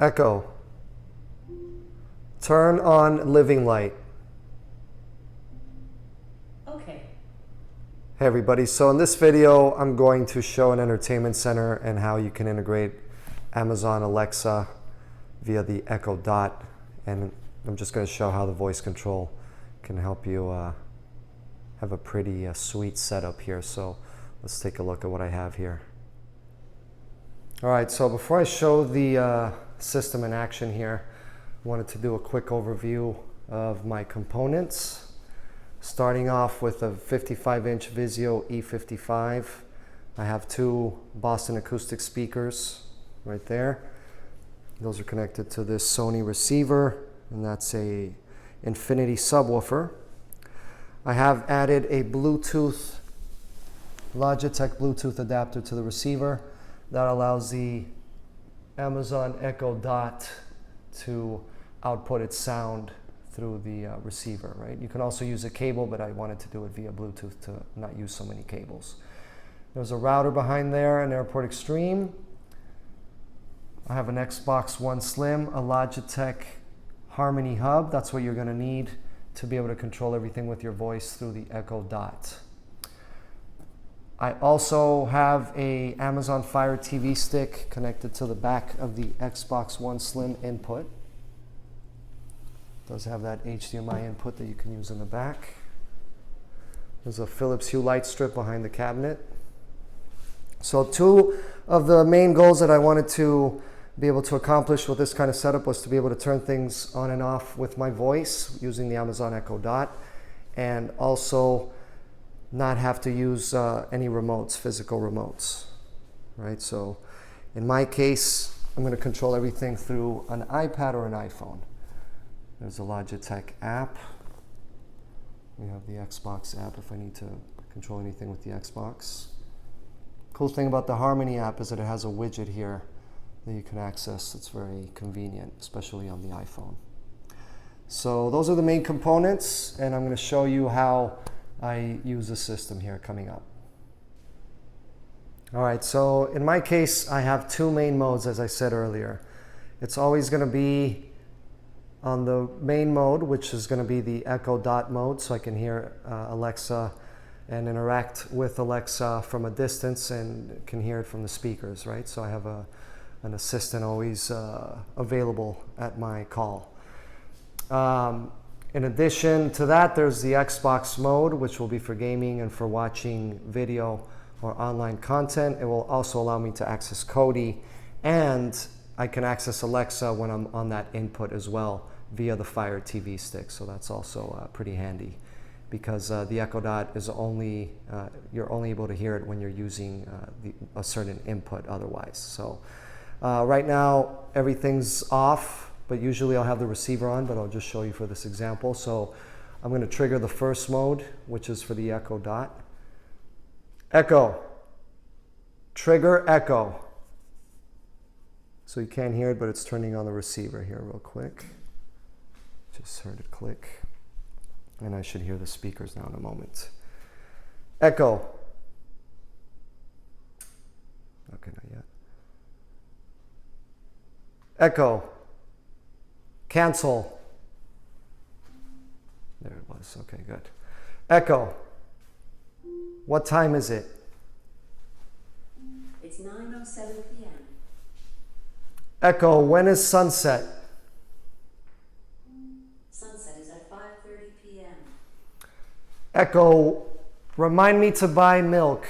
Echo. Turn on living light. Okay. Hey everybody, so in this video I'm going to show an entertainment center and how you can integrate Amazon Alexa via the Echo Dot, and I'm just going to show how the voice control can help you have a pretty sweet setup here. So let's take a look at what I have here. Alright, so before I show the system in action here, I wanted to do a quick overview of my components. Starting off with a 55-inch Vizio E55. I have two Boston acoustic speakers right there. Those are connected to this Sony receiver, and that's a Infinity subwoofer. I have added a Bluetooth, Logitech Bluetooth adapter to the receiver that allows the Amazon Echo Dot to output its sound through the receiver, right? You can also use a cable, but I wanted to do it via Bluetooth to not use so many cables. There's a router behind there, an Airport Extreme. I have an Xbox One Slim, a Logitech Harmony Hub. That's what you're gonna need to be able to control everything with your voice through the Echo Dot. I also have a Amazon Fire TV stick connected to the back of the Xbox One Slim input. It does have that HDMI input that you can use in the back. There's a Philips Hue light strip behind the cabinet. So two of the main goals that I wanted to be able to accomplish with this kind of setup was to be able to turn things on and off with my voice using the Amazon Echo Dot, and also not have to use any remotes, physical remotes, right? So in my case, I'm going to control everything through an iPad or an iPhone. There's a Logitech app. We have the Xbox app if I need to control anything with the Xbox. Cool thing about the Harmony app is that it has a widget here that you can access. It's very convenient, especially on the iPhone. So those are the main components, and I'm going to show you how I use the system here coming up. All right, so in my case, I have two main modes, as I said earlier. It's always going to be on the main mode, which is going to be the Echo Dot mode, so I can hear Alexa and interact with Alexa from a distance and can hear it from the speakers, right? So I have an assistant always available at my call. In addition to that, there's the Xbox mode, which will be for gaming and for watching video or online content. It will also allow me to access Kodi, and I can access Alexa when I'm on that input as well via the Fire TV stick. So that's also pretty handy, because the Echo Dot is only, you're only able to hear it when you're using a certain input otherwise. So right now, everything's off, but usually I'll have the receiver on, but I'll just show you for this example. So I'm going to trigger the first mode, which is for the Echo Dot. Echo. Trigger Echo. So you can't hear it, but it's turning on the receiver here real quick. Just heard it click. And I should hear the speakers now in a moment. Echo. Okay, not yet. Echo. Cancel. There it was. Okay, good. Echo. What time is it? It's 9:07 p.m. Echo, when is sunset? Sunset is at 5:30 p.m. Echo, remind me to buy milk.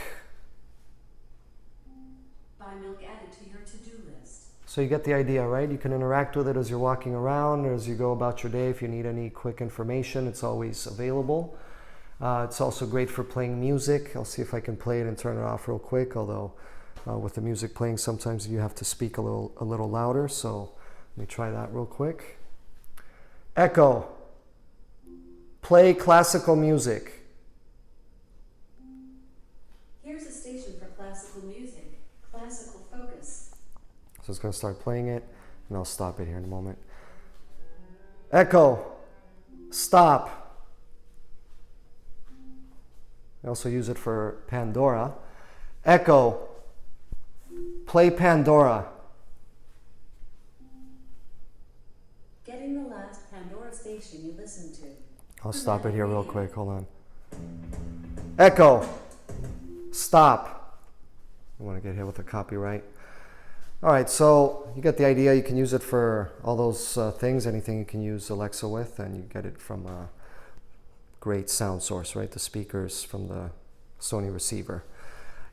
Buy milk added to your to-do list. So you get the idea, right? You can interact with it as you're walking around or as you go about your day. If you need any quick information, it's always available. It's also great for playing music. I'll see if I can play it and turn it off real quick, although with the music playing, sometimes you have to speak a little louder. So let me try that real quick. Echo, play classical music. Here's a station for classical music. Classical focus. So it's going to start playing it, and I'll stop it here in a moment. Echo, stop. I also use it for Pandora. Echo, play Pandora. station you listen to. I'll stop it here real quick. Hold on. Echo. Stop. I want to get hit with a copyright. All right, so you get the idea. You can use it for all those things, anything you can use Alexa with, and you get it from a great sound source, right? The speakers from the Sony receiver.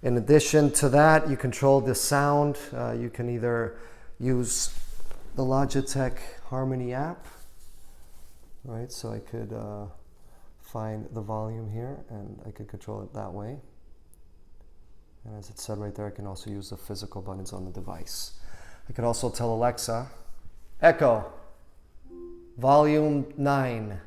In addition to that, you control the sound. You can either use the Logitech Harmony app, right? So I could find the volume here and I could control it that way. And as it said right there, I can also use the physical buttons on the device. I could also tell Alexa, Echo, volume 9.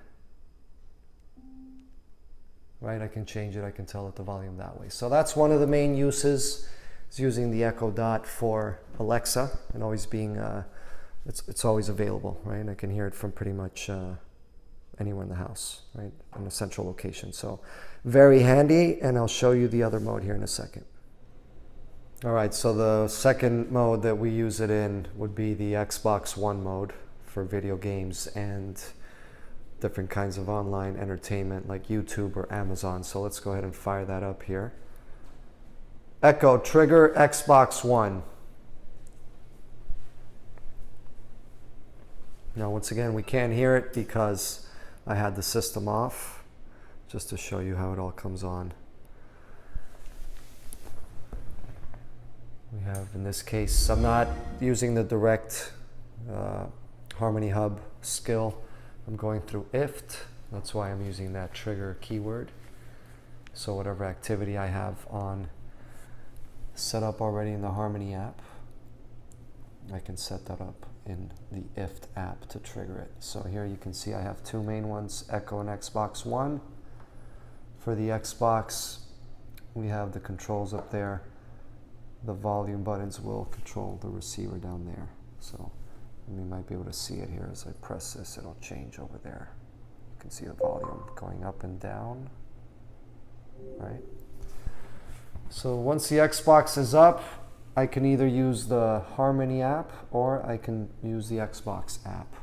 Right, I can change it, I can tell it the volume that way. So that's one of the main uses, is using the Echo Dot for Alexa and always being, it's always available, right? And I can hear it from pretty much anywhere in the house, right? In a central location. So very handy, and I'll show you the other mode here in a second. All right, so the second mode that we use it in would be the Xbox One mode for video games and different kinds of online entertainment like YouTube or Amazon. So let's go ahead and fire that up here. Echo, trigger Xbox One. Now once again, we can't hear it because I had the system off, just to show you how it all comes on. We have, in this case, I'm not using the direct Harmony Hub skill. I'm going through IFT. That's why I'm using that trigger keyword. So whatever activity I have on set up already in the Harmony app, I can set that up in the IFT app to trigger it. So here you can see I have two main ones, Echo and Xbox One. For the Xbox, we have the controls up there. The volume buttons will control the receiver down there. So you might be able to see it here as I press this, it'll change over there. You can see the volume going up and down, right? So once the Xbox is up, I can either use the Harmony app or I can use the Xbox app,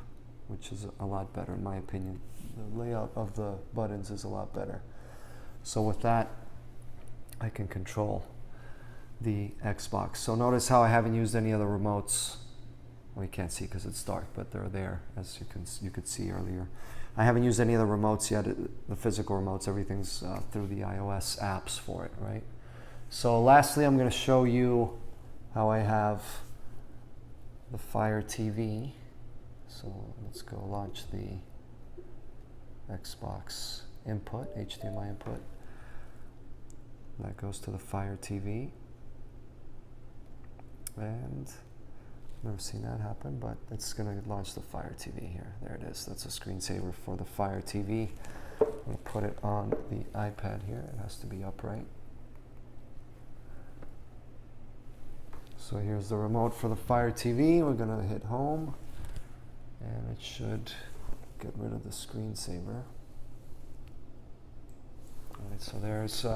which is a lot better in my opinion. The layout of the buttons is a lot better. So with that, I can control the Xbox. So notice how I haven't used any of the remotes. Well, you can't see because it's dark, but they're there, as you could see earlier. I haven't used any of the remotes yet, the physical remotes. Everything's through the iOS apps for it, right? So lastly, I'm going to show you how I have the Fire TV. So let's go launch the Xbox input, HDMI input. That goes to the Fire TV. And never seen that happen, but it's going to launch the Fire TV here. There it is. That's a screensaver for the Fire TV. I'm going to put it on the iPad here. It has to be upright. So here's the remote for the Fire TV. We're going to hit home, and it should get rid of the screensaver. All right, so there's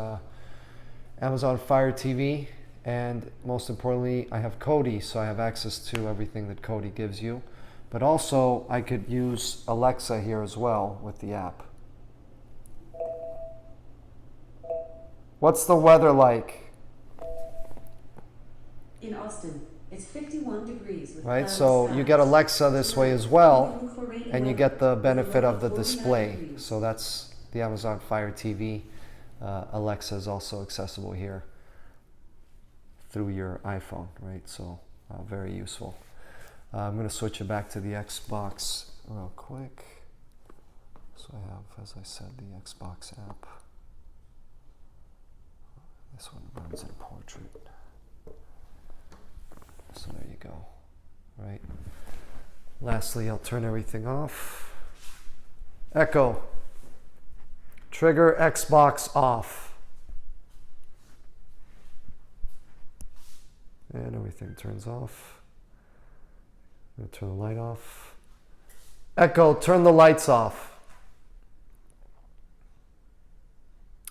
Amazon Fire TV. And most importantly, I have Kodi, so I have access to everything that Kodi gives you. But also, I could use Alexa here as well with the app. What's the weather like? In Austin, it's 51 degrees with right, cloudy so skies. you get Alexa this way as well, and you get the benefit of the display. So that's the Amazon Fire TV. Alexa is also accessible here through your iPhone, right? So very useful. I'm going to switch it back to the Xbox real quick. So I have, as I said, the Xbox app. This one runs in portrait. So there you go, right? Lastly, I'll turn everything off. Echo, trigger Xbox off. And everything turns off. I'm going to turn the light off. Echo, turn the lights off.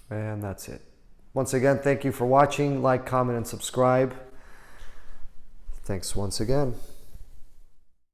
And that's it. Once again, thank you for watching. Like, comment, and subscribe. Thanks once again.